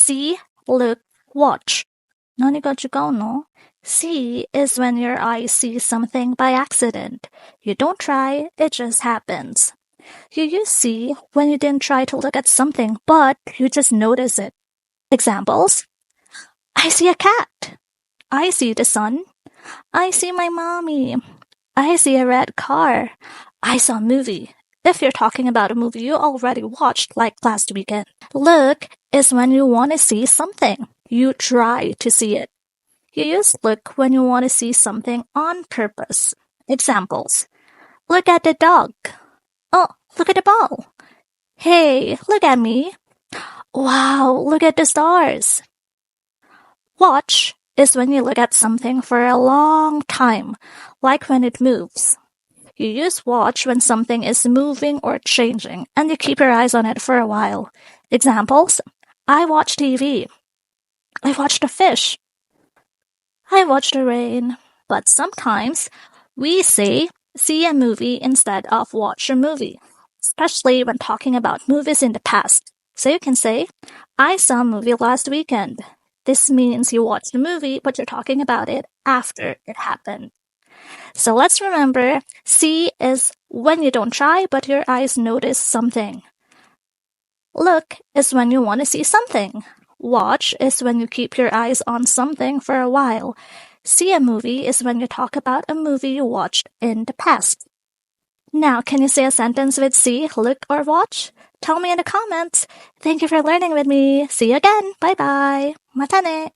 See, look, watch. 何が違うの? See is when your eyes see something by accident. You don't try, it just happens. You use see when you didn't try to look at something, but you just notice it. Examples: I see a cat. I see the sun. I see my mommy. I see a red car. I saw a movie. If you're talking about a movie you already watched, like last weekend. Look is when you want to see something. You try to see it. You use look when you want to see something on purpose. Examples: look at the dog. Oh, look at the ball. Hey, look at me. Wow, look at the stars. Watch is when you look at something for a long time, like when it moves. You use watch when something is moving or changing, and you keep your eyes on it for a while. Examples: I watch TV. I watch the fish. I watch the rain. But sometimes we say see a movie instead of watch a movie, especially when talking about movies in the past. So you can say, I saw a movie last weekend. This means you watched the movie, but you're talking about it after it happened. So let's remember, see is when you don't try, but your eyes notice something. Look is when you want to see something. Watch is when you keep your eyes on something for a while. See a movie is when you talk about a movie you watched in the past. Now, can you say a sentence with see, look, or watch? Tell me in the comments. Thank you for learning with me. See you again. Bye-bye. Mata ne.